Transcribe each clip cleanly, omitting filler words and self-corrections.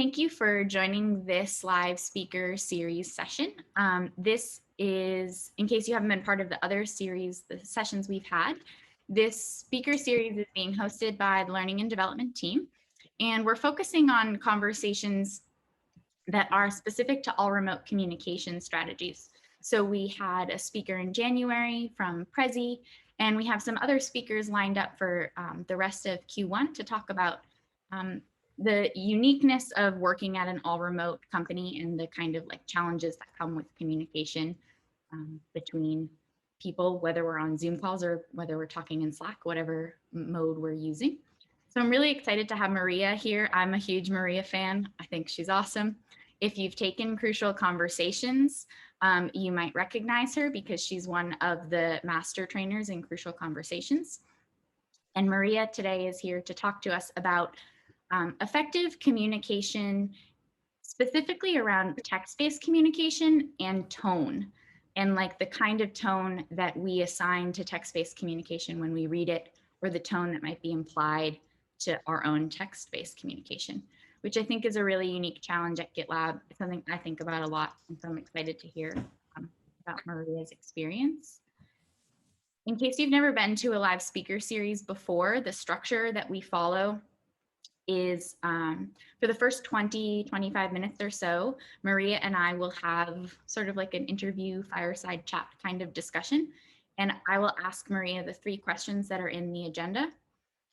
Thank you for joining this live speaker series session. This is, in case you haven't been part of the other series, the sessions we've had, this speaker series is being hosted by the Learning and Development team, and we're focusing on conversations that are specific to all remote communication strategies. So we had a speaker in January from Prezi, and we have some other speakers lined up for the rest of Q1 to talk about the uniqueness of working at an all remote company and the kind of like challenges that come with communication between people, whether we're on Zoom calls or whether we're talking in Slack, whatever mode we're using. So I'm really excited to have Maria here. I'm a huge Maria fan. I think she's awesome. If you've taken Crucial Conversations, you might recognize her because she's one of the master trainers in Crucial Conversations. And Maria today is here to talk to us about effective communication, specifically around text-based communication and tone, and like the kind of tone that we assign to text-based communication when we read it, or the tone that might be implied to our own text-based communication, which I think is a really unique challenge at GitLab. It's something I think about a lot, and so I'm excited to hear about Maria's experience. In case you've never been to a live speaker series before, the structure that we follow is for the first 20-25 minutes or so, Maria and I will have sort of like an interview fireside chat kind of discussion. And I will ask Maria the 3 questions that are in the agenda.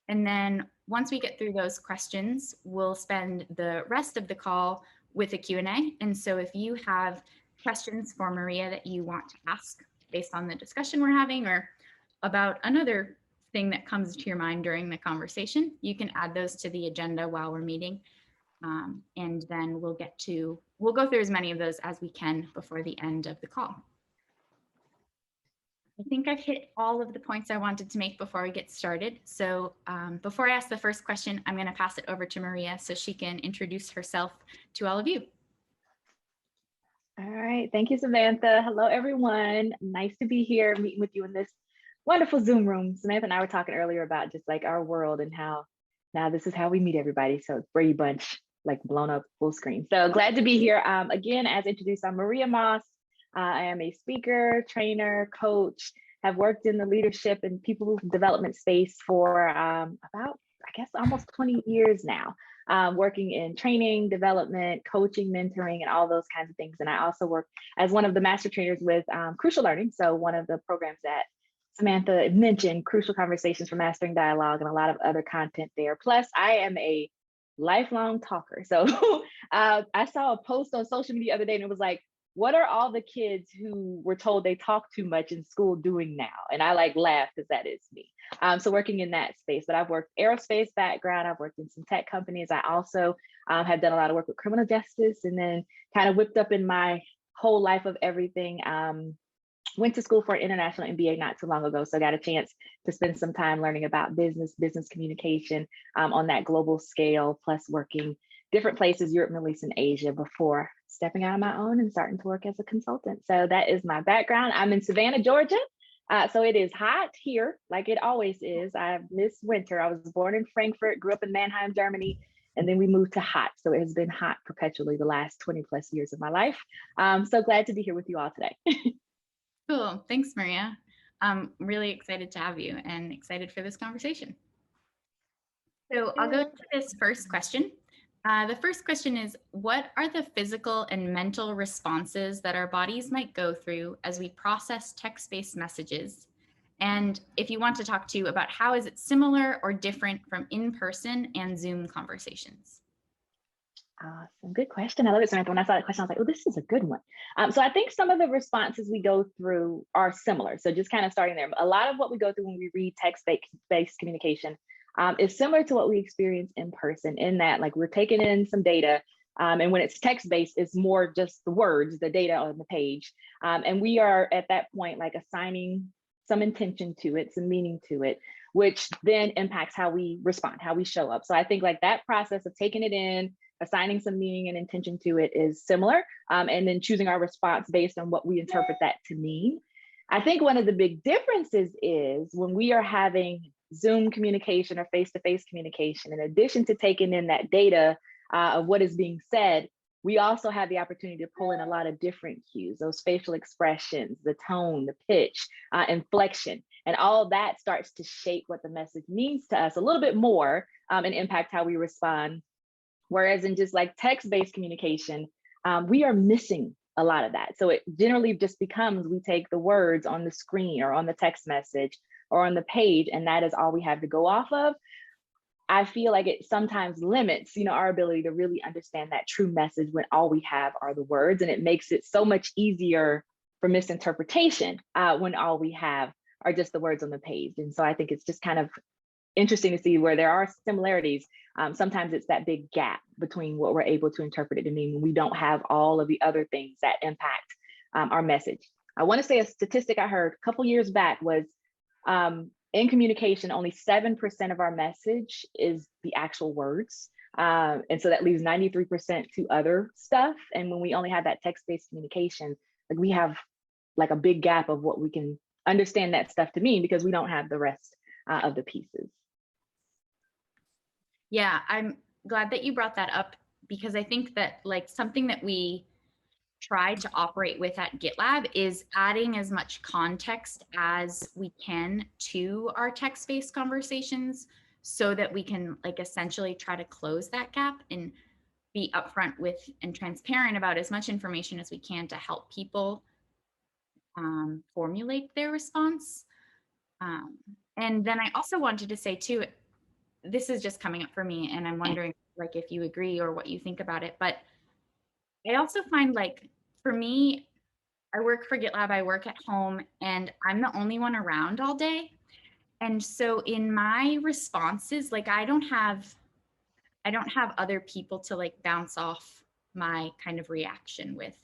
And then once we get through those questions, we'll spend the rest of the call with a Q&A. And so if you have questions for Maria that you want to ask based on the discussion we're having or about another thing that comes to your mind during the conversation, you can add those to the agenda while we're meeting. And then we'll go through as many of those as we can before the end of the call. I think I've hit all of the points I wanted to make before we get started. So before I ask the first question, I'm going to pass it over to Maria so she can introduce herself to all of you. All right, thank you, Samantha. Hello, everyone. Nice to be here meeting with you in this wonderful Zoom room. Samantha and I were talking earlier about just like our world and how now this is how we meet everybody. So it's Brady Bunch, like blown up full screen. So glad to be here. Again, as introduced, I'm Maria Moss. I am a speaker, trainer, coach, have worked in the leadership and people development space for about, I guess, almost 20 years now, working in training, development, coaching, mentoring, and all those kinds of things. And I also work as one of the master trainers with Crucial Learning. So one of the programs that Samantha mentioned, Crucial Conversations for Mastering Dialogue, and a lot of other content there. Plus, I am a lifelong talker. So I saw a post on social media the other day and it was like, what are all the kids who were told they talk too much in school doing now? And I like laugh because that is me. So working in that space, but I've worked aerospace background. I've worked in some tech companies. I also have done a lot of work with criminal justice and then kind of whipped up in my whole life of everything. Went to school for an international MBA not too long ago, so I got a chance to spend some time learning about business communication on that global scale, plus working different places, Europe, Middle East, and Asia before stepping out on my own and starting to work as a consultant. So that is my background. I'm in Savannah, Georgia. So it is hot here, like it always is. I miss winter. I was born in Frankfurt, grew up in Mannheim, Germany, and then we moved to hot. So it has been hot perpetually the last 20 plus years of my life. So glad to be here with you all today. Cool, thanks, Maria. I'm really excited to have you and excited for this conversation. So I'll go to this first question. The first question is, what are the physical and mental responses that our bodies might go through as we process text-based messages? And if you want to talk to about how is it similar or different from in-person and Zoom conversations? Awesome, good question. I love it, Samantha. When I saw that question, I was like, oh, this is a good one. So I think some of the responses we go through are similar. So just kind of starting there. A lot of what we go through when we read text-based communication is similar to what we experience in person, in that like we're taking in some data, and when it's text-based, it's more just the words, the data on the page. And we are at that point like assigning some intention to it, some meaning to it, which then impacts how we respond, how we show up. So I think like that process of taking it in, assigning some meaning and intention to it is similar, and then choosing our response based on what we interpret that to mean. I think one of the big differences is when we are having Zoom communication or face-to-face communication, in addition to taking in that data, of what is being said, we also have the opportunity to pull in a lot of different cues, those facial expressions, the tone, the pitch, inflection, and all that starts to shape what the message means to us a little bit more, and impact how we respond. Whereas in just like text-based communication, we are missing a lot of that. So it generally just becomes, we take the words on the screen or on the text message or on the page, and that is all we have to go off of. I feel like it sometimes limits, our ability to really understand that true message when all we have are the words, and it makes it so much easier for misinterpretation when all we have are just the words on the page. And so I think it's just kind of interesting to see where there are similarities. Sometimes it's that big gap between what we're able to interpret it to mean when we don't have all of the other things that impact our message. I want to say a statistic I heard a couple years back was, in communication, only 7% of our message is the actual words. And so that leaves 93% to other stuff. And when we only have that text-based communication, like we have like a big gap of what we can understand that stuff to mean because we don't have the rest of the pieces. Yeah, I'm glad that you brought that up, because I think that like something that we try to operate with at GitLab is adding as much context as we can to our text-based conversations so that we can like essentially try to close that gap and be upfront with and transparent about as much information as we can to help people formulate their response. And then I also wanted to say too, this is just coming up for me and I'm wondering like if you agree or what you think about it, but I also find like, for me, I work for GitLab, I work at home, and I'm the only one around all day. And so in my responses, like I don't have other people to like bounce off my kind of reaction with.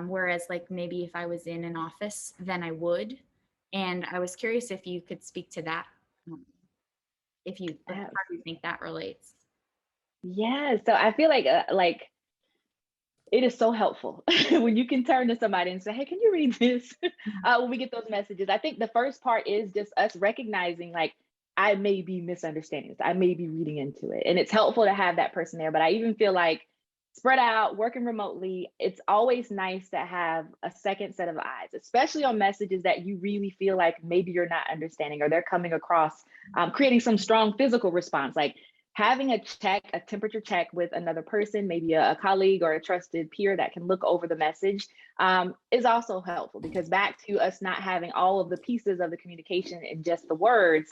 Whereas like maybe if I was in an office, then I would. And I was curious if you could speak to that. If you, like, how do you think that relates? Yeah, so I feel like it is so helpful when you can turn to somebody and say, hey, can you read this? When we get those messages. I think the first part is just us recognizing like, I may be misunderstanding this. I may be reading into it. And it's helpful to have that person there. But I even feel like spread out, working remotely, it's always nice to have a second set of eyes, especially on messages that you really feel like maybe you're not understanding or they're coming across, creating some strong physical response. Like having a temperature check with another person, maybe a colleague or a trusted peer that can look over the message, is also helpful, because back to us not having all of the pieces of the communication in just the words,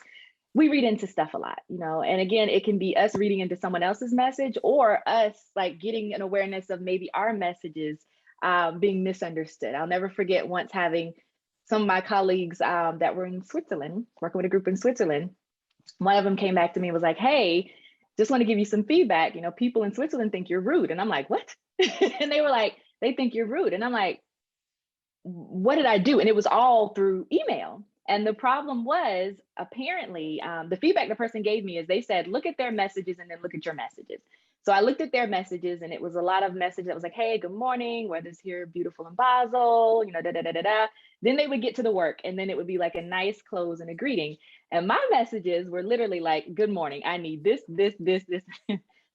we read into stuff a lot, and again, it can be us reading into someone else's message or us like getting an awareness of maybe our messages being misunderstood. I'll never forget once having some of my colleagues that were in Switzerland, working with a group in Switzerland. One of them came back to me and was like, hey, just want to give you some feedback. People in Switzerland think you're rude. And I'm like, what? And they were like, they think you're rude. And I'm like, what did I do? And it was all through email. And the problem was, apparently, the feedback the person gave me is they said, look at their messages and then look at your messages. So I looked at their messages and it was a lot of messages that was like, hey, good morning, weather's here beautiful in Basel, da da da da da. Then they would get to the work and then it would be like a nice close and a greeting. And my messages were literally like, good morning, I need this, this, this, this.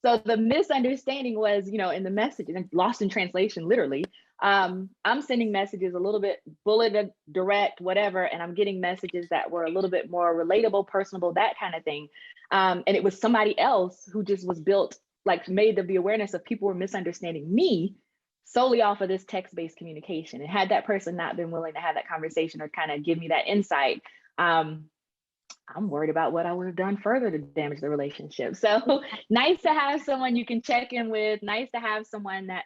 So the misunderstanding was, in the message and lost in translation, literally. I'm sending messages a little bit bulleted, direct, whatever, and I'm getting messages that were a little bit more relatable, personable, that kind of thing. And it was somebody else who just was built, like made of the awareness of people were misunderstanding me solely off of this text-based communication. And had that person not been willing to have that conversation or kind of give me that insight, I'm worried about what I would have done further to damage the relationship. So nice to have someone you can check in with, nice to have someone that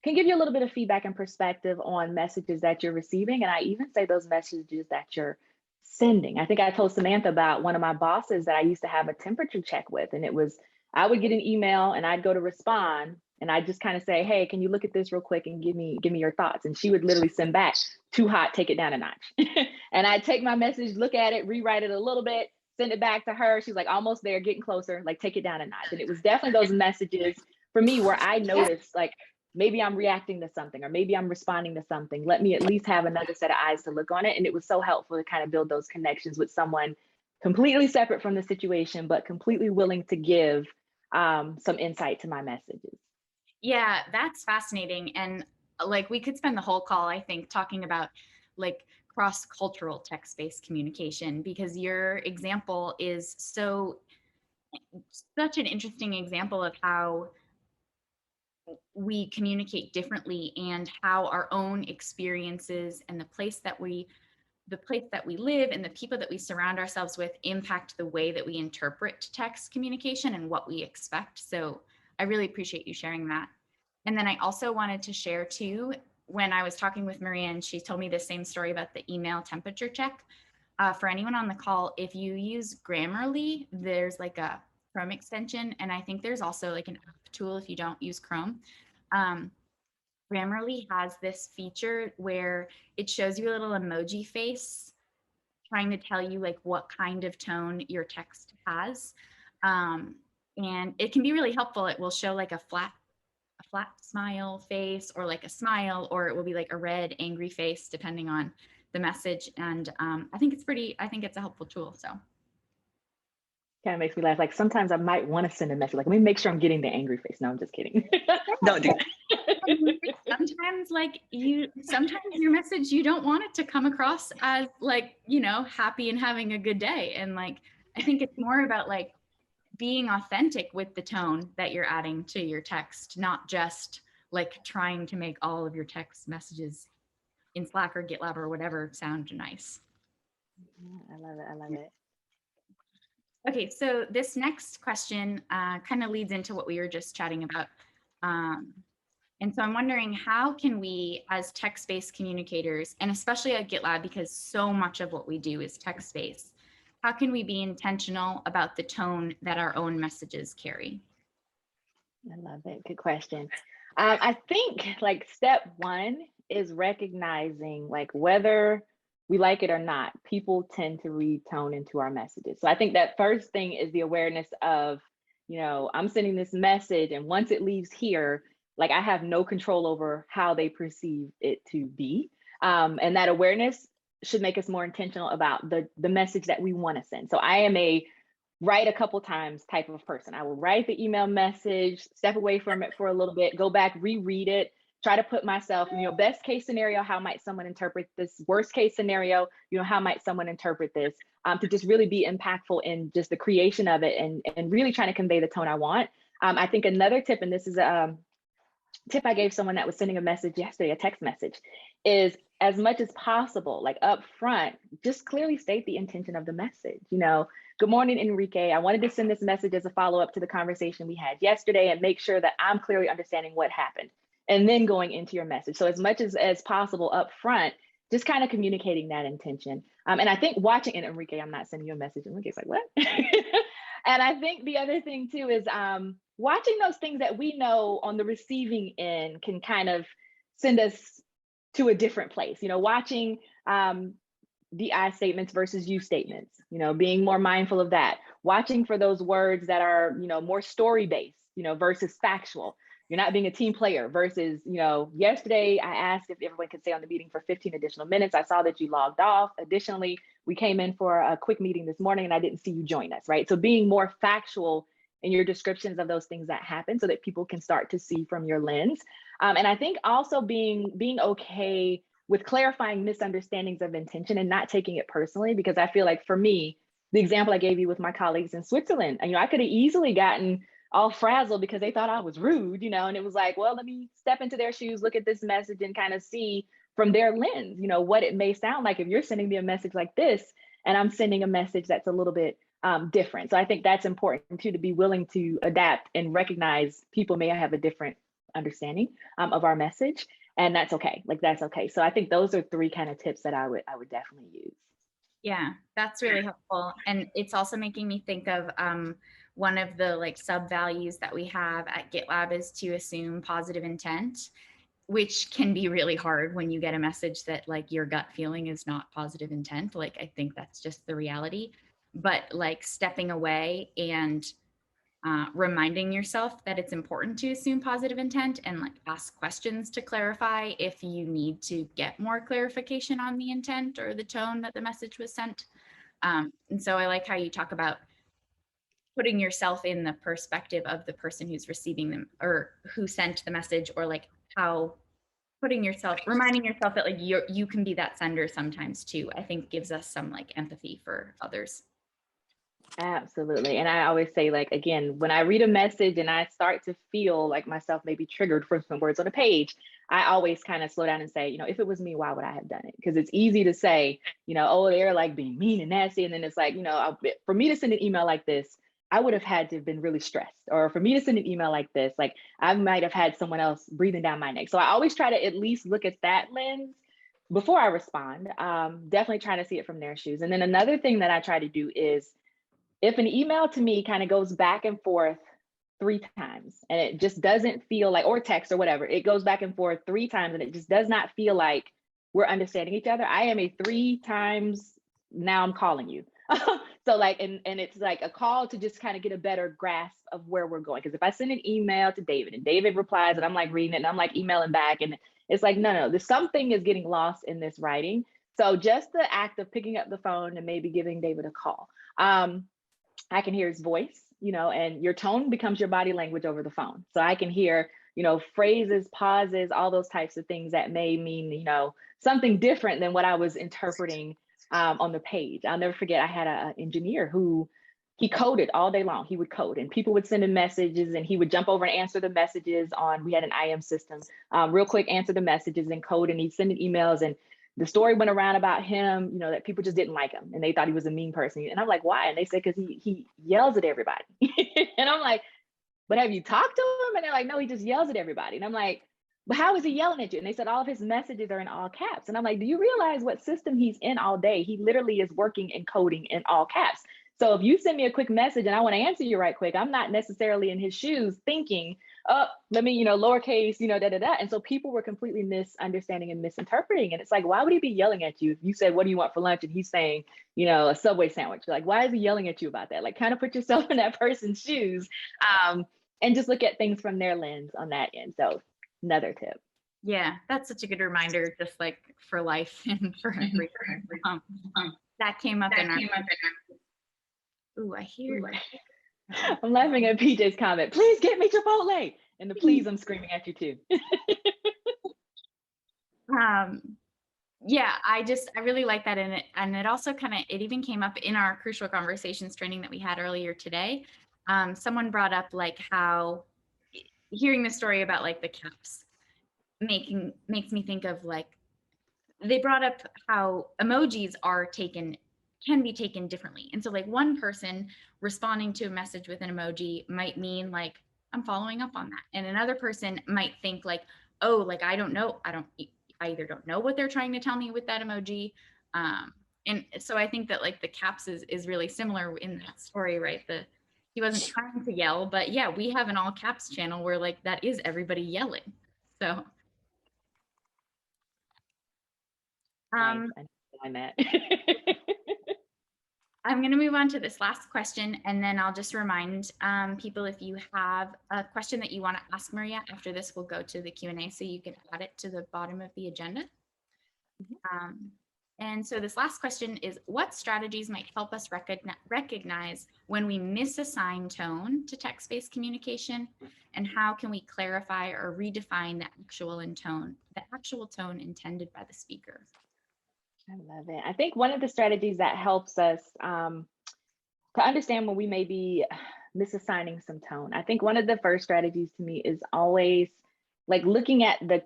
can give you a little bit of feedback and perspective on messages that you're receiving. And I even say those messages that you're sending. I think I told Samantha about one of my bosses that I used to have a temperature check with, and it was, I would get an email and I'd go to respond and I'd just kind of say, hey, can you look at this real quick and give me your thoughts? And she would literally send back, too hot, take it down a notch. And I'd take my message, look at it, rewrite it a little bit, send it back to her. She's like, almost there, getting closer, like take it down a notch. And it was definitely those messages for me where I noticed like, maybe I'm reacting to something, or maybe I'm responding to something. Let me at least have another set of eyes to look on it. And it was so helpful to kind of build those connections with someone completely separate from the situation, but completely willing to give some insight to my messages. Yeah, that's fascinating. And like we could spend the whole call, I think, talking about like cross-cultural text-based communication, because your example is such an interesting example of how we communicate differently and how our own experiences and the place that we live and the people that we surround ourselves with impact the way that we interpret text communication and what we expect. So I really appreciate you sharing that. And then I also wanted to share too, when I was talking with Maria and she told me the same story about the email temperature check. For anyone on the call, if you use Grammarly, there's like a Chrome extension, and I think there's also like an app tool if you don't use Chrome. Um, Grammarly has this feature where it shows you a little emoji face trying to tell you like what kind of tone your text has. Um, and it can be really helpful. It will show like a flat smile face or like a smile, or it will be like a red angry face depending on the message. And I think it's a helpful tool. So Kind of makes me laugh. Like sometimes I might want to send a message, like, let me make sure I'm getting the angry face. No, I'm just kidding. Don't do that. sometimes your message, you don't want it to come across as like, happy and having a good day. And like, I think it's more about like being authentic with the tone that you're adding to your text, not just like trying to make all of your text messages in Slack or GitLab or whatever sound nice. I love it. I love it. Okay, so this next question kind of leads into what we were just chatting about. Um, and so I'm wondering, how can we as text-based communicators, and especially at GitLab, because so much of what we do is text-based, how can we be intentional about the tone that our own messages carry? I love it. Good question. I think like step one is recognizing like whether we like it or not, people tend to read tone into our messages. So I think that first thing is the awareness of, I'm sending this message, and once it leaves here, like I have no control over how they perceive it to be. And that awareness should make us more intentional about the message that we want to send. So I am a write a couple times type of person. I will write the email message, step away from it for a little bit, go back, reread it, try to put myself, best case scenario, how might someone interpret this? Worst case scenario, how might someone interpret this? To just really be impactful in just the creation of it and really trying to convey the tone I want. I think another tip, and this is a tip I gave someone that was sending a message yesterday, a text message, is as much as possible, like up front, just clearly state the intention of the message. Good morning, Enrique. I wanted to send this message as a follow-up to the conversation we had yesterday and make sure that I'm clearly understanding what happened. And then going into your message. So as much as possible up front, just kind of communicating that intention. And I think watching, and Enrique, I'm not sending you a message. Enrique's like, what? And I think the other thing too is watching those things that we know on the receiving end can kind of send us to a different place. Watching the I statements versus you statements, being more mindful of that, watching for those words that are, more story-based, versus factual. You're not being a team player versus, yesterday I asked if everyone could stay on the meeting for 15 additional minutes. I saw that you logged off. Additionally, we came in for a quick meeting this morning and I didn't see you join us, right? So being more factual in your descriptions of those things that happen so that people can start to see from your lens. And I think also being okay with clarifying misunderstandings of intention and not taking it personally, because I feel like for me, the example I gave you with my colleagues in Switzerland, I could have easily gotten all frazzled because they thought I was rude, and it was like, well, let me step into their shoes, look at this message and kind of see from their lens, what it may sound like if you're sending me a message like this and I'm sending a message that's a little bit different. So I think that's important too, to be willing to adapt and recognize people may have a different understanding of our message, and that's okay. Like that's okay. So I think those are three kind of tips that I would definitely use. Yeah, that's really helpful. And it's also making me think of one of the like sub values that we have at GitLab is to assume positive intent, which can be really hard when you get a message that like your gut feeling is not positive intent. Like, I think that's just the reality. But like stepping away and reminding yourself that it's important to assume positive intent and like ask questions to clarify if you need to get more clarification on the intent or the tone that the message was sent. And so I like how you talk about putting yourself in the perspective of the person who's receiving them or who sent the message, or like how reminding yourself that like you can be that sender sometimes too, I think gives us some like empathy for others. Absolutely. And I always say, like, again, when I read a message and I start to feel like myself maybe triggered from some words on a page, I always kind of slow down and say, if it was me, why would I have done it? Because it's easy to say, oh, they're like being mean and nasty. And then it's like, for me to send an email like this, I would have had to have been really stressed. Or for me to send an email like this, like I might have had someone else breathing down my neck. So I always try to at least look at that lens before I respond. Definitely trying to see it from their shoes. And then another thing that I try to do is, if an email to me kind of goes back and forth 3 times and it just doesn't feel like, or text or whatever, it goes back and forth 3 times and it just does not feel like we're understanding each other, I am a 3 times, now I'm calling you. So like, and it's like a call to just kind of get a better grasp of where we're going. Because if I send an email to David and David replies and I'm like reading it and I'm like emailing back, and it's like, no, there's something is getting lost in this writing. So just the act of picking up the phone and maybe giving David a call. I can hear his voice, and your tone becomes your body language over the phone. So I can hear, phrases, pauses, all those types of things that may mean, something different than what I was interpreting on the page. I'll never forget, I had an engineer who he coded all day long. He would code and people would send him messages and he would jump over and answer the messages we had an IM system, real quick, answer the messages and code, and he'd send emails. And the story went around about him, that people just didn't like him and they thought he was a mean person. And I'm like, why? And they said, because he yells at everybody. And I'm like, but have you talked to him? And they're like, no, he just yells at everybody. And I'm like, but how is he yelling at you? And they said all of his messages are in all caps. And I'm like, do you realize what system he's in all day? He literally is working and coding in all caps. So if you send me a quick message and I want to answer you right quick, I'm not necessarily in his shoes thinking, oh, let me, lowercase, da. And so people were completely misunderstanding and misinterpreting. And it's like, why would he be yelling at you if you said, what do you want for lunch? And he's saying, a Subway sandwich. Like, why is he yelling at you about that? Like, kind of put yourself in that person's shoes, and just look at things from their lens on that end. So another tip. Yeah, that's such a good reminder, just like for life and for everything. That came up in our. Ooh, I hear. I'm laughing at PJ's comment. Please get me Chipotle. And the please, I'm screaming at you too. Yeah, I really like that in it. And it also it even came up in our crucial conversations training that we had earlier today. Someone brought up like how hearing the story about like the caps makes me think of like, they brought up how emojis can be taken differently. And so like one person responding to a message with an emoji might mean like, I'm following up on that. And another person might think like, oh, like, I either don't know what they're trying to tell me with that emoji. And so I think that like the caps is really similar in that story, right? He wasn't trying to yell, but yeah, we have an all caps channel where like that is everybody yelling. So nice. I that. I'm going to move on to this last question, and then I'll just remind people, if you have a question that you want to ask Maria after this, we'll go to the Q&A so you can add it to the bottom of the agenda. And so this last question is, what strategies might help us recognize when we misassign tone to text-based communication, and how can we clarify or redefine the actual tone intended by the speaker? I love it. I think one of the strategies that helps us to understand when we may be misassigning some tone, I think one of the first strategies to me is always like looking at the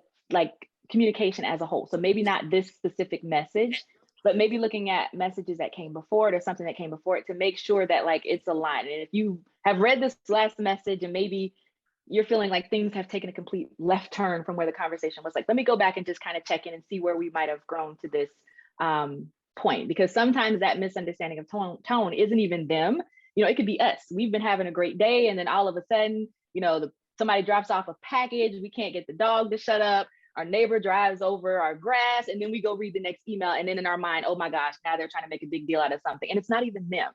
communication as a whole. So maybe not this specific message, but maybe looking at messages that came before it or something that came before it to make sure that like it's aligned. And if you have read this last message and maybe you're feeling like things have taken a complete left turn from where the conversation was, like, let me go back and just kind of check in and see where we might have grown to this point, because sometimes that misunderstanding of tone isn't even them. It could be us. We've been having a great day, and then all of a sudden, somebody drops off a package. We can't get the dog to shut up. Our neighbor drives over our grass, and then we go read the next email, and then in our mind, oh my gosh, now they're trying to make a big deal out of something, and it's not even them.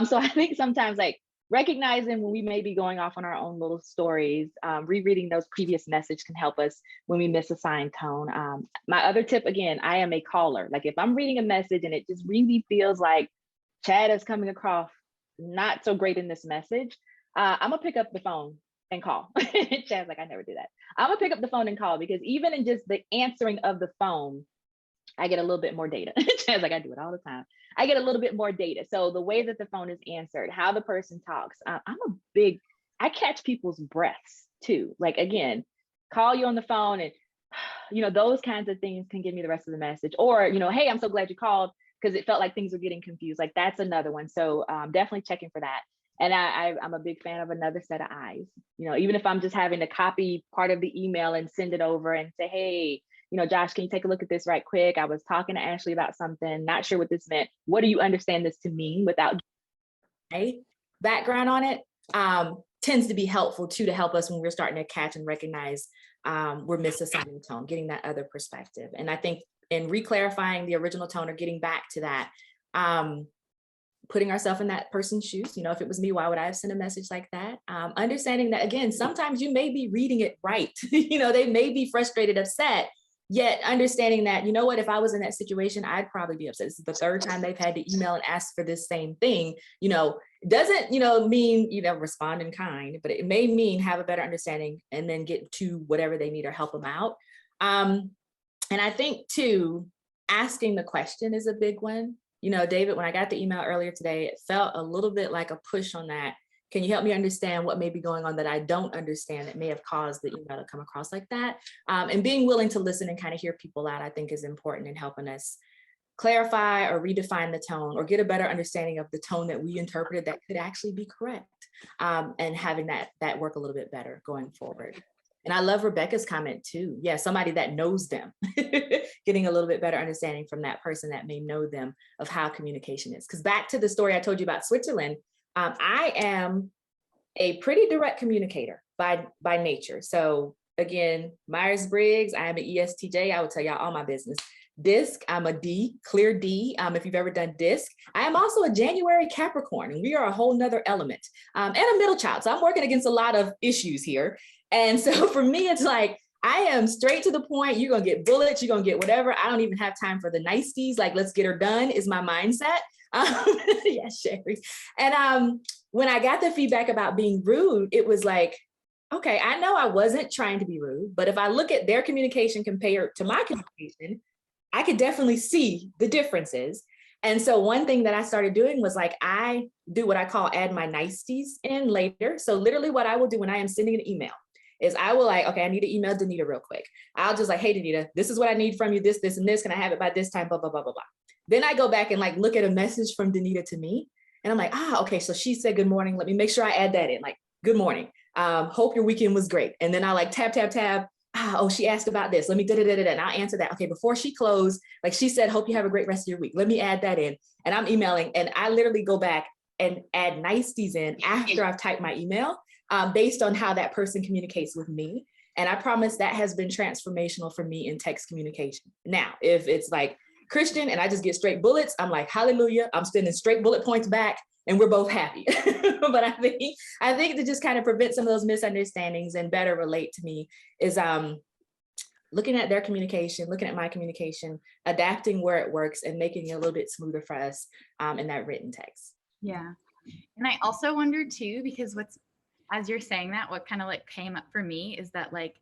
So I think sometimes like recognizing when we may be going off on our own little stories, rereading those previous messages can help us when we misassign tone. My other tip, again, I am a caller. Like if I'm reading a message and it just really feels like Chad is coming across not so great in this message, I'm gonna pick up the phone and call. Chad's like, I never do that. I'm gonna pick up the phone and call, because even in just the answering of the phone, I get a little bit more data. Chad's like, I do it all the time. I get a little bit more data. So the way that the phone is answered, how the person talks, I catch people's breaths too. Like, again, call you on the phone and, those kinds of things can give me the rest of the message. Or, hey, I'm so glad you called, because it felt like things were getting confused. Like, that's another one. So definitely checking for that. And I'm a big fan of another set of eyes. Even if I'm just having to copy part of the email and send it over and say, hey, Josh, can you take a look at this right quick? I was talking to Ashley about something, not sure what this meant. What do you understand this to mean, without background on it? Tends to be helpful too, to help us when we're starting to catch and recognize we're misassigning tone, getting that other perspective. And I think in re-clarifying the original tone, or getting back to that, putting ourselves in that person's shoes, if it was me, why would I have sent a message like that? Understanding that, again, sometimes you may be reading it right. They may be frustrated, upset, yet understanding that, what, if I was in that situation, I'd probably be upset. This is the third time they've had to email and ask for this same thing. Doesn't, mean, respond in kind, but it may mean have a better understanding and then get to whatever they need or help them out. And I think too, asking the question is a big one. David, when I got the email earlier today, it felt a little bit like a push on that. Can you help me understand what may be going on that I don't understand that may have caused the email to come across like that? And being willing to listen and kind of hear people out, I think, is important in helping us clarify or redefine the tone, or get a better understanding of the tone that we interpreted that could actually be correct, and having that work a little bit better going forward. And I love Rebecca's comment too. Yeah, somebody that knows them, getting a little bit better understanding from that person that may know them of how communication is. Because back to the story I told you about Switzerland, I am a pretty direct communicator by nature. So again, Myers-Briggs, I am an ESTJ. I will tell y'all all my business. DISC, I'm a D, clear D, if you've ever done DISC. I am also a January Capricorn, and we are a whole nother element, and a middle child. So I'm working against a lot of issues here. And so for me, it's like, I am straight to the point. You're going to get bullets. You're going to get whatever. I don't even have time for the niceties. Like, let's get her done is my mindset. Yeah, Sherry. And when I got the feedback about being rude, it was like, okay, I know I wasn't trying to be rude, but if I look at their communication compared to my communication, I could definitely see the differences. And so one thing that I started doing was, like, I do what I call add my niceties in later. So literally what I will do when I am sending an email is I will, like, okay, I need to email Danita real quick. I'll just like, hey, Danita, this is what I need from you, this, and this. Can I have it by this time? Blah, blah, blah, blah, blah. Then I go back and like look at a message from Danita to me. And I'm like, okay, so she said good morning. Let me make sure I add that in. Like, good morning. Hope your weekend was great. And then I like tab. Oh, she asked about this. Let me and I'll answer that. Okay, before she closed, like she said, hope you have a great rest of your week. Let me add that in. And I'm emailing, and I literally go back and add niceties in after I've typed my email, based on how that person communicates with me. And I promise that has been transformational for me in text communication. Now, if it's like Christian and I just get straight bullets, I'm like, hallelujah, I'm sending straight bullet points back, and we're both happy. But I think to just kind of prevent some of those misunderstandings and better relate to me is looking at their communication, looking at my communication, adapting where it works, and making it a little bit smoother for us in that written text. Yeah. And I also wonder too, because as you're saying that, what kind of like came up for me is that, like,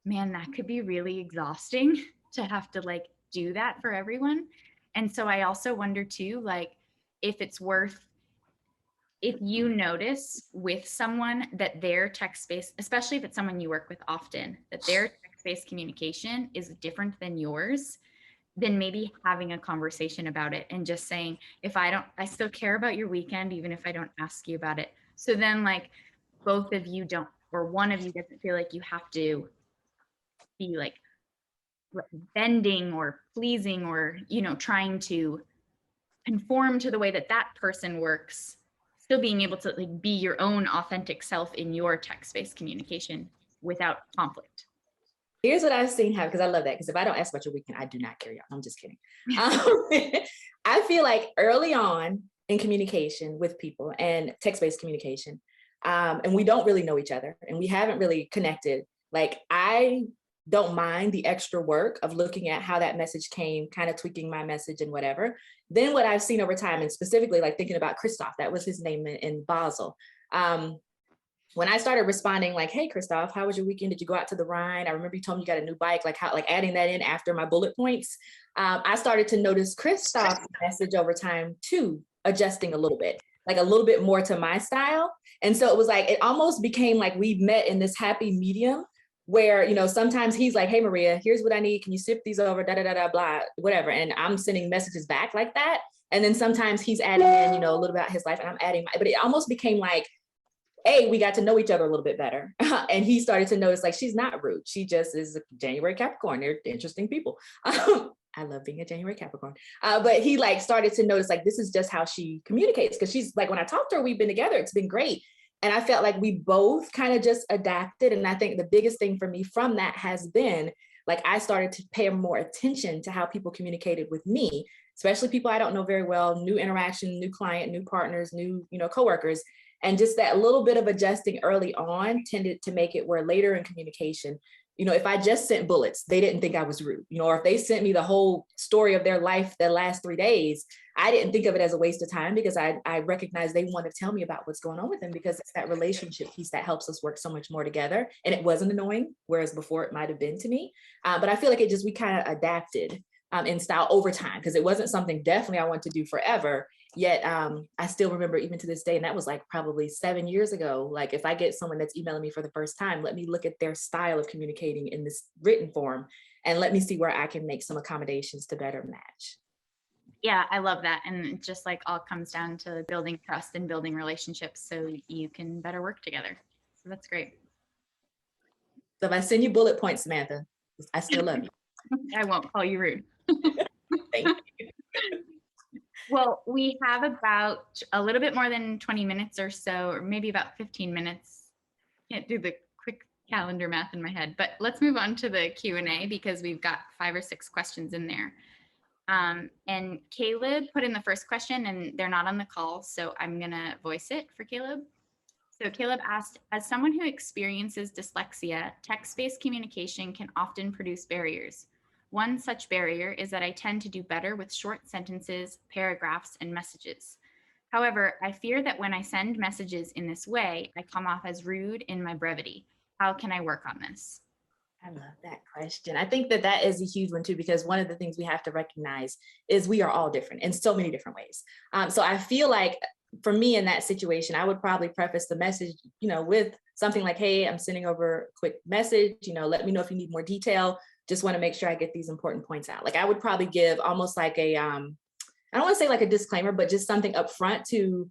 man, that could be really exhausting to have to like do that for everyone. And so I also wonder too, like, if it's worth, if you notice with someone that their text-based, especially if it's someone you work with often, that their text-based communication is different than yours, then maybe having a conversation about it and just saying, I still care about your weekend, even if I don't ask you about it. So then like both of you don't, or one of you doesn't feel like you have to be like bending or pleasing or, trying to conform to the way that that person works, still being able to like be your own authentic self in your text-based communication without conflict. Here's what I've seen happen, because I love that, because if I don't ask about your weekend, I do not care, y'all. I'm just kidding. I feel like early on in communication with people and text-based communication, and we don't really know each other and we haven't really connected, like I don't mind the extra work of looking at how that message came, kind of tweaking my message and whatever. Then what I've seen over time, and specifically like thinking about Christoph, that was his name in Basel. When I started responding like, hey, Christoph, how was your weekend? Did you go out to the Rhine? I remember you told me you got a new bike, like adding that in after my bullet points. I started to notice Christoph's message over time too, adjusting a little bit more to my style. And so it was like, it almost became like we met in this happy medium where, sometimes he's like, hey, Maria, here's what I need. Can you sip these over, da, da, da, da, blah, whatever. And I'm sending messages back like that. And then sometimes he's adding in, a little about his life and I'm adding, but it almost became like, we got to know each other a little bit better. And he started to notice like, she's not rude. She just is a January Capricorn. They're interesting people. I love being a January Capricorn. But he like started to notice like, this is just how she communicates. Cause she's like, when I talked to her, we've been together, it's been great. And I felt like we both kind of just adapted. And I think the biggest thing for me from that has been like, I started to pay more attention to how people communicated with me, especially people I don't know very well, new interaction, new client, new partners, new, coworkers. And just that little bit of adjusting early on tended to make it where later in communication, if I just sent bullets, they didn't think I was rude, or if they sent me the whole story of their life, the last 3 days, I didn't think of it as a waste of time because I recognized they want to tell me about what's going on with them because it's that relationship piece that helps us work so much more together. And it wasn't annoying, whereas before it might've been to me. But I feel like we kind of adapted in style over time because it wasn't something definitely I wanted to do forever. Yet I still remember even to this day, and that was like probably 7 years ago, like if I get someone that's emailing me for the first time, let me look at their style of communicating in this written form and let me see where I can make some accommodations to better match. Yeah, I love that. And it just like all comes down to building trust and building relationships so you can better work together. So that's great. So if I send you bullet points, Samantha, I still love you. I won't call you rude. Thank you. Well, we have about a little bit more than 20 minutes or so, or maybe about 15 minutes. Can't do the quick calendar math in my head, but let's move on to the Q&A because we've got 5 or 6 questions in there. And Caleb put in the first question and they're not on the call, so I'm gonna voice it for Caleb. So Caleb asked, as someone who experiences dyslexia, text-based communication can often produce barriers. One such barrier is that I tend to do better with short sentences, paragraphs, and messages. However, I fear that when I send messages in this way, I come off as rude in my brevity. How can I work on this? I love that question. I think that is a huge one too, because one of the things we have to recognize is we are all different in so many different ways. So I feel like for me in that situation, I would probably preface the message, with something like, hey, I'm sending over a quick message, let me know if you need more detail. Just want to make sure I get these important points out. Like I would probably give almost like I don't want to say like a disclaimer, but just something up front to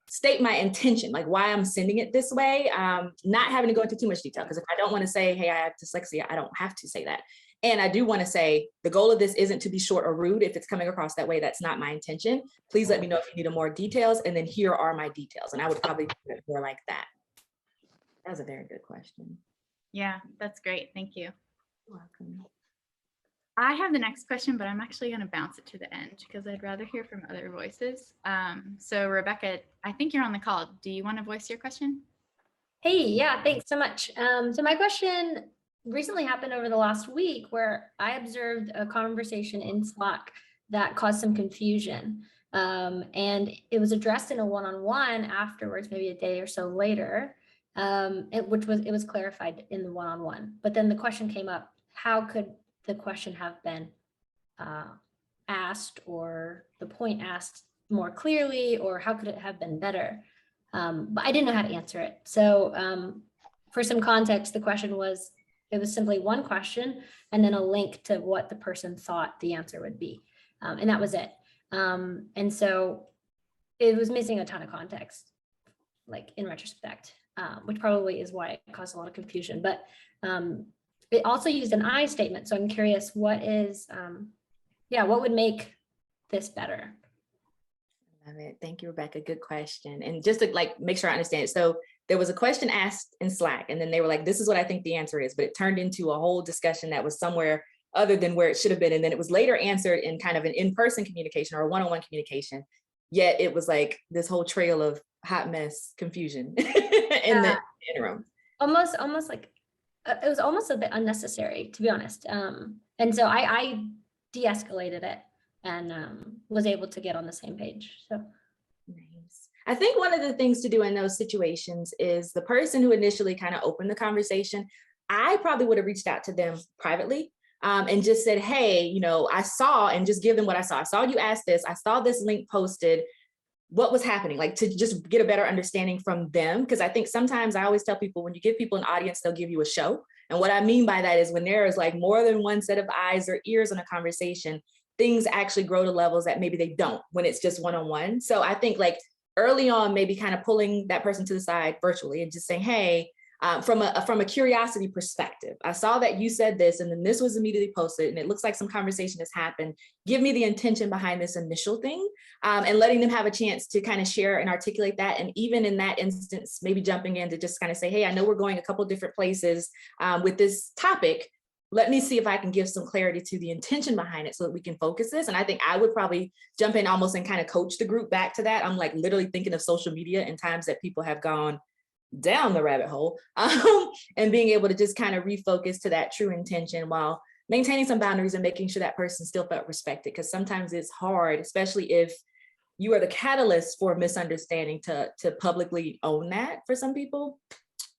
state my intention, like why I'm sending it this way, not having to go into too much detail. Because if I don't want to say, hey, I have dyslexia, I don't have to say that. And I do want to say the goal of this isn't to be short or rude. If it's coming across that way, that's not my intention. Please let me know if you need more details. And then here are my details. And I would probably do it more like that. That was a very good question. Yeah, that's great. Thank you. You're welcome. I have the next question, but I'm actually going to bounce it to the end because I'd rather hear from other voices. So Rebecca, I think you're on the call. Do you want to voice your question? Hey, yeah, thanks so much. So my question recently happened over the last week where I observed a conversation in Slack that caused some confusion. And it was addressed in a one-on-one afterwards, maybe a day or so later, it was clarified in the one-on-one. But then the question came up, how could the question have been asked or the point asked more clearly, or how could it have been better? But I didn't know how to answer it. So for some context, the question was, it was simply one question and then a link to what the person thought the answer would be. And that was it. And so it was missing a ton of context, like in retrospect, which probably is why it caused a lot of confusion. But it also used an I statement. So I'm curious, what would make this better? Love it. Thank you, Rebecca. Good question. And just to make sure I understand it. So there was a question asked in Slack, and then they were like, this is what I think the answer is, but it turned into a whole discussion that was somewhere other than where it should have been. And then it was later answered in kind of an in-person communication or a one-on-one communication. Yet it was like this whole trail of hot mess confusion in the interim. Almost like it was almost a bit unnecessary, to be honest. And so I de-escalated it and was able to get on the same page. So nice. I think one of the things to do in those situations is the person who initially kind of opened the conversation, I probably would have reached out to them privately and just said, hey, you know, I saw, and just give them what I saw. I saw you ask this. I saw this link posted. What was happening? Like, to just get a better understanding from them. Because I think sometimes I always tell people, when you give people an audience, they'll give you a show. And what I mean by that is when there is like more than one set of eyes or ears in a conversation, things actually grow to levels that maybe they don't when it's just one-on-one. So I think like early on, maybe kind of pulling that person to the side virtually and just saying, hey, from a curiosity perspective, I saw that you said this, and then this was immediately posted, and it looks like some conversation has happened. Give me the intention behind this initial thing, and letting them have a chance to kind of share and articulate that. And even in that instance, maybe jumping in to just kind of say, hey, I know we're going a couple different places with this topic. Let me see if I can give some clarity to the intention behind it so that we can focus this. And I think I would probably jump in almost and kind of coach the group back to that. I'm like literally thinking of social media and times that people have gone down the rabbit hole and being able to just kind of refocus to that true intention while maintaining some boundaries and making sure that person still felt respected. Because sometimes it's hard, especially if you are the catalyst for misunderstanding, to publicly own that for some people.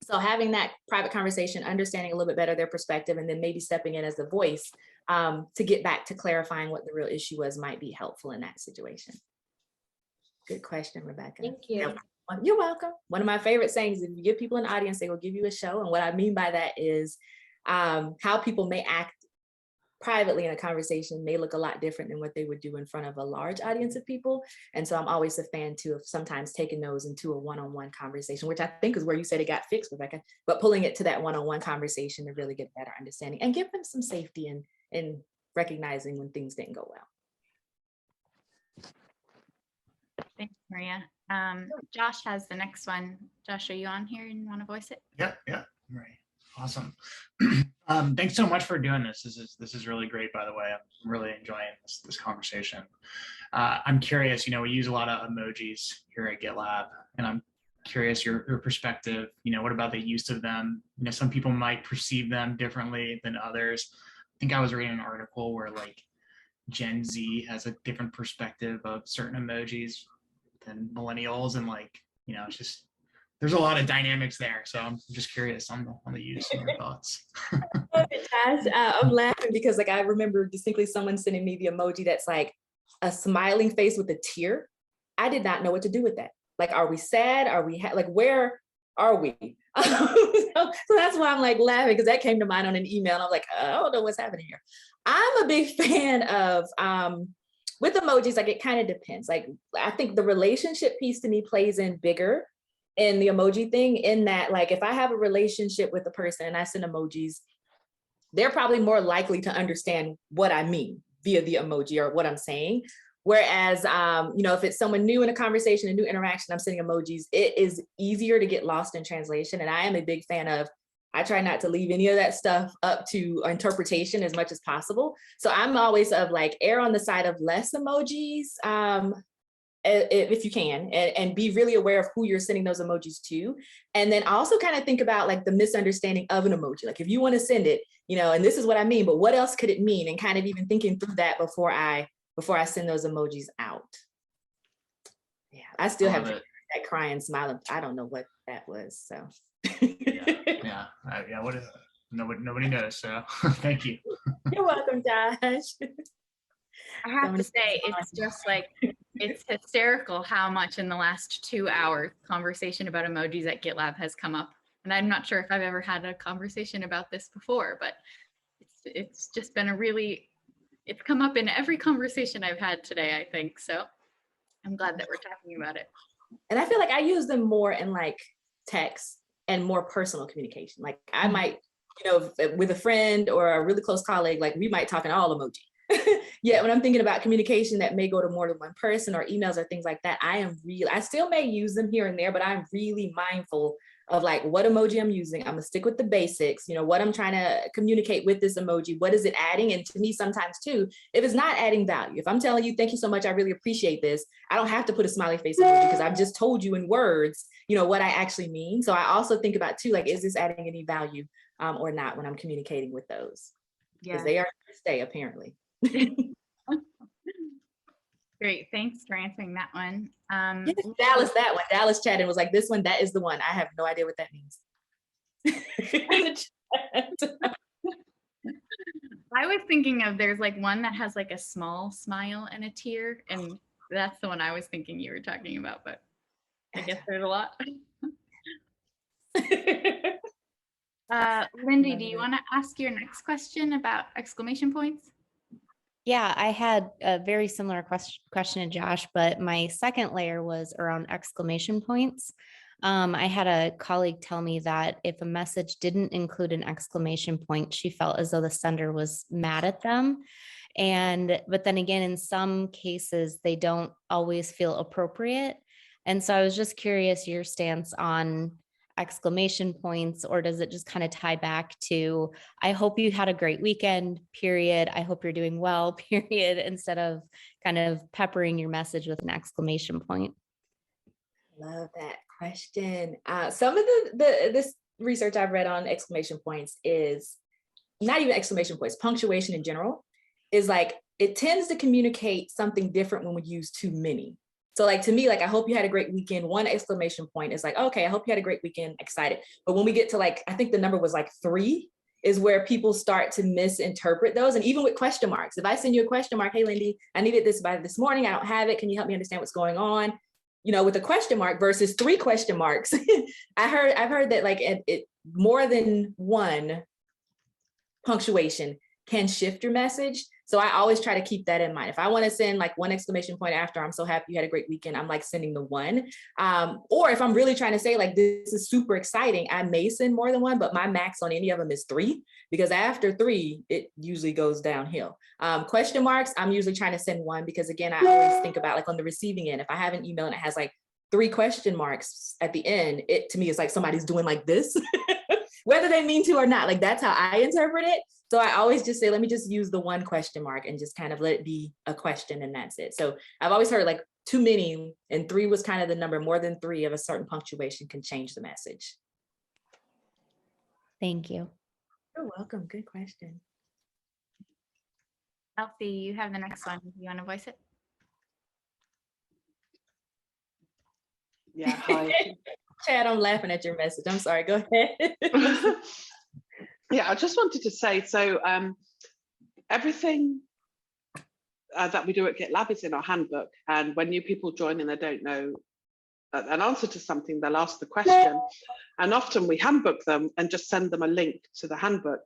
So having that private conversation, understanding a little bit better their perspective, and then maybe stepping in as a voice to get back to clarifying what the real issue was might be helpful in that situation. Good question, Rebecca. thank you. You're welcome. One of my favorite sayings, if you give people an audience, they will give you a show. And what I mean by that is how people may act privately in a conversation may look a lot different than what they would do in front of a large audience of people. And so I'm always a fan too of sometimes taking those into a one-on-one conversation, which I think is where you said it got fixed, Rebecca, but pulling it to that one-on-one conversation to really get a better understanding and give them some safety in recognizing when things didn't go well. Thanks, Maria. Josh has the next one. Josh, are you on here and want to voice it? Yeah, right. Awesome. Thanks so much for doing this. This is really great, by the way. I'm really enjoying this conversation. I'm curious, we use a lot of emojis here at GitLab, and I'm curious your perspective. What about the use of them? Some people might perceive them differently than others. I think I was reading an article where like Gen Z has a different perspective of certain emojis than millennials, and it's just, there's a lot of dynamics there. So I'm just curious on the use and your thoughts. I'm laughing because I remember distinctly someone sending me the emoji that's like a smiling face with a tear. I did not know what to do with that. Like, are we sad? Are we where are we? So that's why I'm like laughing, because that came to mind on an email. And I'm like, I don't know what's happening here. I'm a big fan of, with emojis, it kind of depends. I think the relationship piece to me plays in bigger in the emoji thing, in that if I have a relationship with a person and I send emojis, they're probably more likely to understand what I mean via the emoji or what I'm saying. Whereas, if it's someone new in a conversation, a new interaction, I'm sending emojis, it is easier to get lost in translation. And I am a big fan of, I try not to leave any of that stuff up to interpretation as much as possible. So I'm always of err on the side of less emojis, if you can, and be really aware of who you're sending those emojis to. And then also kind of think about the misunderstanding of an emoji. If you want to send it, and this is what I mean, but what else could it mean? And kind of even thinking through that before I send those emojis out. Yeah, I still have that crying, smiling. I don't know what that was. So. Yeah. What is it? Nobody knows. So thank you. You're welcome, Josh. I have to say, it's just it's hysterical how much in the last 2 hours conversation about emojis at GitLab has come up. And I'm not sure if I've ever had a conversation about this before, but it's just been it's come up in every conversation I've had today, I think. So I'm glad that we're talking about it. And I feel like I use them more in text and more personal communication. I might, with a friend or a really close colleague, we might talk in all emoji. Yeah, when I'm thinking about communication that may go to more than one person or emails or things like that, I still may use them here and there, but I'm really mindful of what emoji I'm using. I'm gonna stick with the basics, what I'm trying to communicate with this emoji. What is it adding? And to me, sometimes too, if it's not adding value, if I'm telling you, thank you so much, I really appreciate this, I don't have to put a smiley face emoji because I've just told you in words, what I actually mean. So I also think about too, is this adding any value or not when I'm communicating with those, because Yeah. they are here to stay apparently. Great. Thanks for answering that one. Yes, Dallas, that one. Dallas chatted was like, this one, that is the one. I have no idea what that means. I was thinking of, there's like one that has like a small smile and a tear, and that's the one I was thinking you were talking about, but I guess there's a lot. Lindy, do you want to ask your next question about exclamation points? Yeah, I had a very similar question to Josh, but my second layer was around exclamation points. I had a colleague tell me that if a message didn't include an exclamation point, she felt as though the sender was mad at them. But then again, in some cases, they don't always feel appropriate. And so I was just curious your stance on exclamation points, or does it just kind of tie back to, I hope you had a great weekend, period. I hope you're doing well, period, instead of kind of peppering your message with an exclamation point? Love that question. Some of this research I've read on exclamation points is not even exclamation points, punctuation in general is like, it tends to communicate something different when we use too many. So like, to me, like, I hope you had a great weekend. One exclamation point is like, okay, I hope you had a great weekend, excited. But when we get to like, I think the number was like 3 is where people start to misinterpret those. And even with question marks, if I send you a question mark, hey, Lindy, I needed this by this morning, I don't have it. Can you help me understand what's going on? You know, with a question mark versus 3 question marks. I've heard that like it more than one punctuation can shift your message. So I always try to keep that in mind. If I want to send like 1 exclamation point after, I'm so happy you had a great weekend, I'm like sending the 1. Or if I'm really trying to say like, this is super exciting, I may send more than 1, but my max on any of them is 3, because after 3, it usually goes downhill. Question marks, I'm usually trying to send 1, because again, I always think about like on the receiving end, if I have an email and it has like 3 question marks at the end, it to me is like somebody's doing like this, whether they mean to or not. Like that's how I interpret it. So I always just say, let me just use the 1 question mark and just kind of let it be a question, and that's it. So I've always heard like too many, and 3 was kind of the number. More than 3 of a certain punctuation can change the message. Thank you. You're welcome. Good question. Elsie, you have the next one. You want to voice it? Yeah, hi. Chad, I'm laughing at your message. I'm sorry. Go ahead. Yeah, I just wanted to say, so everything that we do at GitLab is in our handbook. And when new people join and they don't know an answer to something, they'll ask the question. And often we handbook them and just send them a link to the handbook.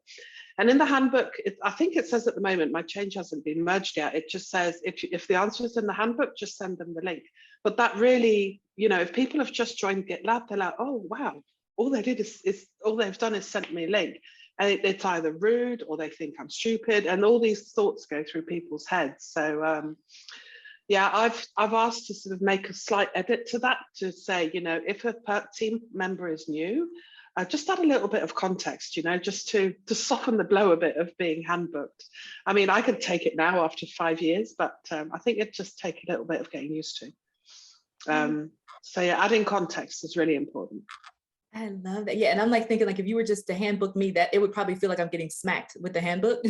And in the handbook, I think it says at the moment, my change hasn't been merged yet. It just says, if the answer is in the handbook, just send them the link. But that really, you know, if people have just joined GitLab, they're like, oh, wow, all they did is all they've done is sent me a link. And it's either rude or they think I'm stupid, and all these thoughts go through people's heads. So yeah, I've asked to sort of make a slight edit to that, to say, you know, if a team member is new, just add a little bit of context, you know, just to soften the blow a bit of being handbooked. I mean, I could take it now after 5 years, but I think it just take a little bit of getting used to. So yeah, adding context is really important. I love that. Yeah, and I'm like thinking like, if you were just to handbook me, that it would probably feel like I'm getting smacked with the handbook,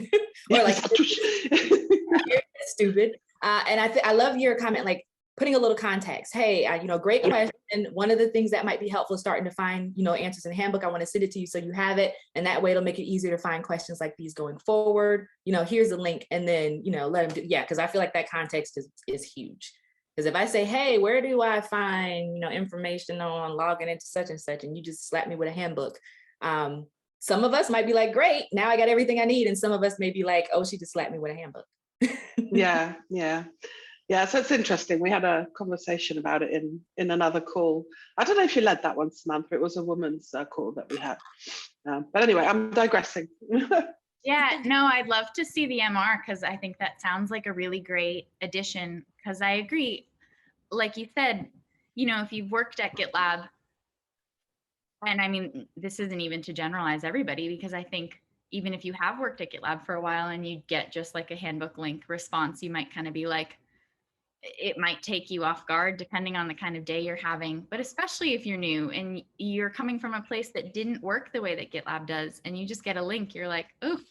or like you're stupid. And I love your comment, like putting a little context. Hey, you know, great question. And one of the things that might be helpful is starting to find, you know, answers in the handbook. I want to send it to you so you have it, and that way it'll make it easier to find questions like these going forward. You know, here's the link, and then, you know, let them do. Yeah, because I feel like that context is huge. Because if I say, hey, where do I find, you know, information on logging into such and such, and you just slap me with a handbook, some of us might be like, great, now I got everything I need. And some of us may be like, oh, she just slapped me with a handbook. Yeah. So it's interesting. We had a conversation about it in another call. I don't know if you led that one, Samantha. It was a woman's call that we had. But anyway, I'm digressing. Yeah, no, I'd love to see the MR, because I think that sounds like a really great addition, because I agree. Like you said, you know, if you've worked at GitLab, and I mean, this isn't even to generalize everybody, because I think even if you have worked at GitLab for a while and you get just like a handbook link response, you might kind of be like, it might take you off guard depending on the kind of day you're having, but especially if you're new and you're coming from a place that didn't work the way that GitLab does, and you just get a link, you're like, oof,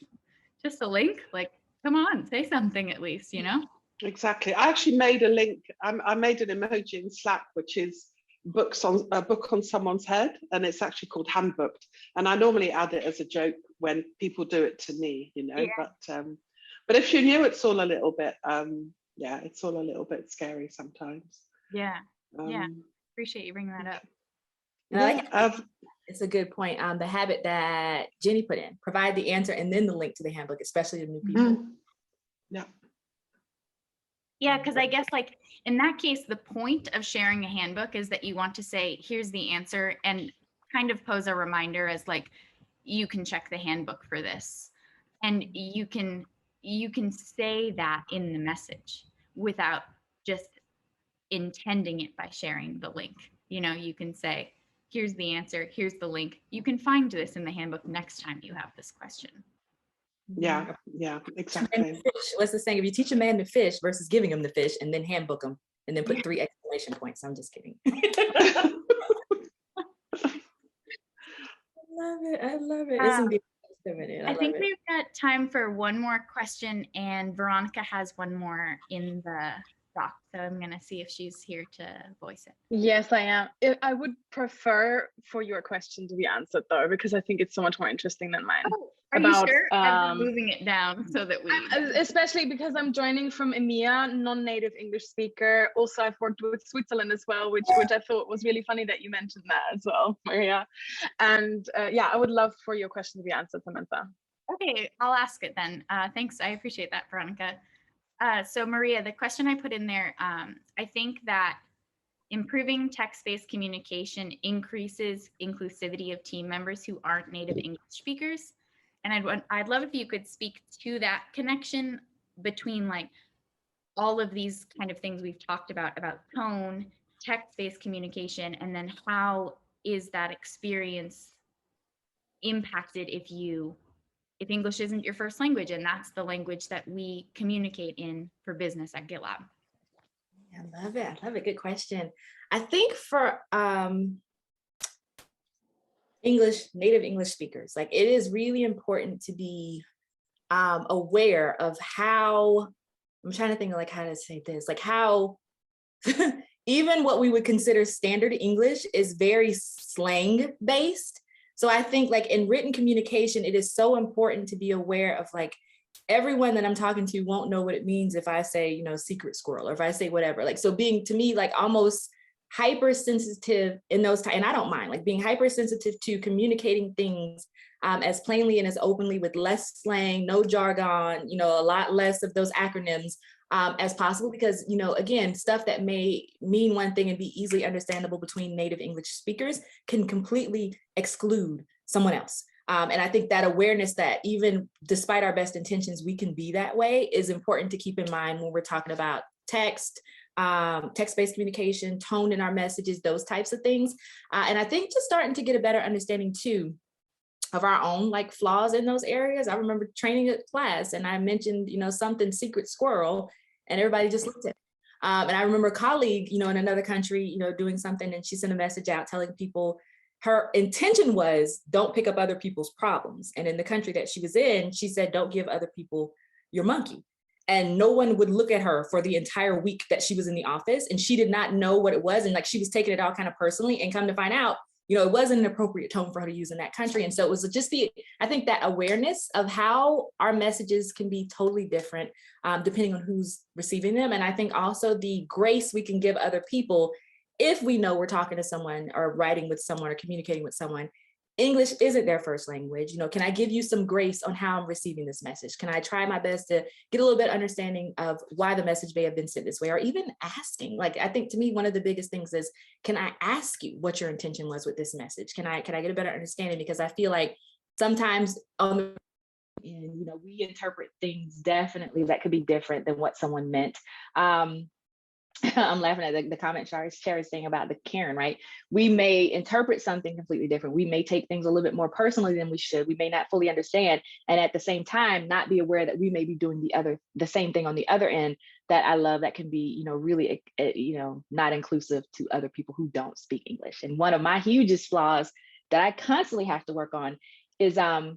just a link? Like, come on, say something at least, you know? Exactly. I actually made a link. I made an emoji in Slack, which is a book on someone's head, and it's actually called Handbooked. And I normally add it as a joke when people do it to me, you know. Yeah. But if you knew, it's all a little bit, yeah, it's all a little bit scary sometimes. Yeah. Yeah. Appreciate you bringing that up. Yeah, it's a good point. The habit that Jenny put in: provide the answer and then the link to the handbook, especially to new people. Yeah. Yeah, because I guess like in that case, the point of sharing a handbook is that you want to say, here's the answer, and kind of pose a reminder as like, you can check the handbook for this. And you can say that in the message without just intending it by sharing the link. You know, you can say, here's the answer, here's the link. You can find this in the handbook next time you have this question. Yeah, exactly. What's the saying? If you teach a man to fish versus giving him the fish and then handbook him and then put 3 exclamation points. I'm just kidding. I love it. It's indeed I think we've got time for one more question, and Veronica has one more in the doc. So I'm going to see if she's here to voice it. Yes, I am. I would prefer for your question to be answered though, because I think it's so much more interesting than mine. Oh, are you sure? I'm moving it down so that we... Especially because I'm joining from EMEA, non-native English speaker. Also, I've worked with Switzerland as well, which I thought was really funny that you mentioned that as well, Maria. And yeah, I would love for your question to be answered, Samantha. Okay, I'll ask it then. Thanks, I appreciate that, Veronica. So Maria, the question I put in there, I think that improving text-based communication increases inclusivity of team members who aren't native English speakers. And I'd love if you could speak to that connection between like all of these kind of things we've talked about tone, text-based communication, and then how is that experience impacted if English isn't your first language and that's the language that we communicate in for business at GitLab. I love it. I love it. Good question. I think for native English speakers, like it is really important to be aware of how, I'm trying to think of like how to say this, like how even what we would consider standard English is very slang based. So I think like in written communication, it is so important to be aware of like everyone that I'm talking to won't know what it means if I say, you know, secret squirrel, or if I say whatever. Like, so being, to me, like almost hypersensitive in those times, and I don't mind like being hypersensitive to communicating things as plainly and as openly with less slang, no jargon, you know, a lot less of those acronyms as possible, because, you know, again, stuff that may mean one thing and be easily understandable between native English speakers can completely exclude someone else. And I think that awareness that even despite our best intentions, we can be that way is important to keep in mind when we're talking about text-based communication, tone in our messages, those types of things. And I think just starting to get a better understanding too of our own like flaws in those areas. I remember training a class and I mentioned, you know, something secret squirrel, and everybody just looked at me. And I remember a colleague, you know, in another country, you know, doing something, and she sent a message out telling people her intention was don't pick up other people's problems. And in the country that she was in, she said, don't give other people your monkey. And no one would look at her for the entire week that she was in the office. And she did not know what it was. And like, she was taking it all kind of personally, and come to find out, you know, it wasn't an appropriate tone for her to use in that country. And so it was just I think that awareness of how our messages can be totally different depending on who's receiving them. And I think also the grace we can give other people if we know we're talking to someone or writing with someone or communicating with someone, English isn't their first language. You know, can I give you some grace on how I'm receiving this message? Can I try my best to get a little bit understanding of why the message may have been sent this way, or even asking? Like, I think to me, one of the biggest things is, can I ask you what your intention was with this message? Can I get a better understanding? Because I feel like sometimes you know, we interpret things definitely that could be different than what someone meant. I'm laughing at the comment Sherry is saying about the Karen, right? We may interpret something completely different. We may take things a little bit more personally than we should. We may not fully understand. And at the same time, not be aware that we may be doing the same thing on the other end that I love that can be, really, not inclusive to other people who don't speak English. And one of my hugest flaws that I constantly have to work on is I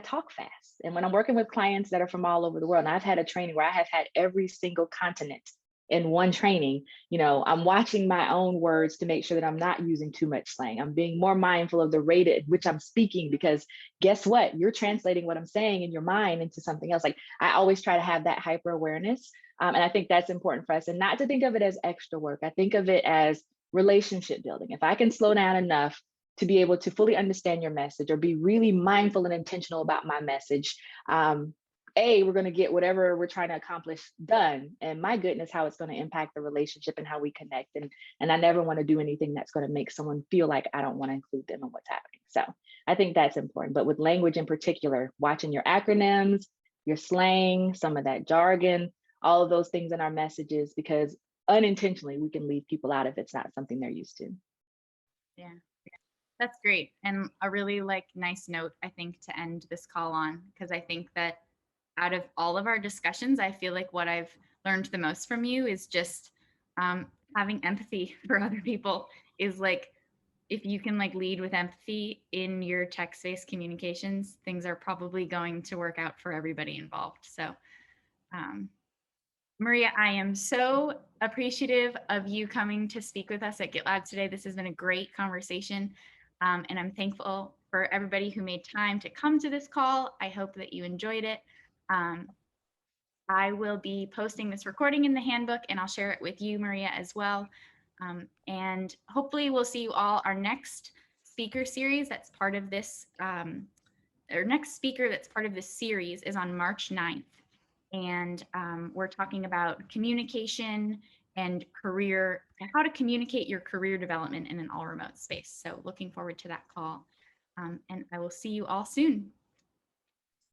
talk fast. And when I'm working with clients that are from all over the world, and I've had a training where I have had every single continent in one training, I'm watching my own words to make sure that I'm not using too much slang. I'm being more mindful of the rate at which I'm speaking, because guess what? You're translating what I'm saying in your mind into something else. Like, I always try to have that hyper awareness. And I think that's important for us, and not to think of it as extra work. I think of it as relationship building. If I can slow down enough to be able to fully understand your message, or be really mindful and intentional about my message, we're going to get whatever we're trying to accomplish done. And my goodness, how it's going to impact the relationship and how we connect. And I never want to do anything that's going to make someone feel like I don't want to include them in what's happening. So I think that's important. But with language in particular, watching your acronyms, your slang, some of that jargon, all of those things in our messages, because unintentionally we can leave people out if it's not something they're used to. Yeah. That's great. And a really nice note, I think, to end this call on, because I think that out of all of our discussions, I feel like what I've learned the most from you is just having empathy for other people. Is if you can lead with empathy in your text-based communications, things are probably going to work out for everybody involved. So Maria, I am so appreciative of you coming to speak with us at GitLab today. This has been a great conversation. And I'm thankful for everybody who made time to come to this call. I hope that you enjoyed it. I will be posting this recording in the handbook, and I'll share it with you, Maria, as well. And hopefully we'll see you all. Our next speaker series that's part of this, our next speaker that's part of this series is on March 9th. And we're talking about communication and career, how to communicate your career development in an all remote space. So looking forward to that call. And I will see you all soon.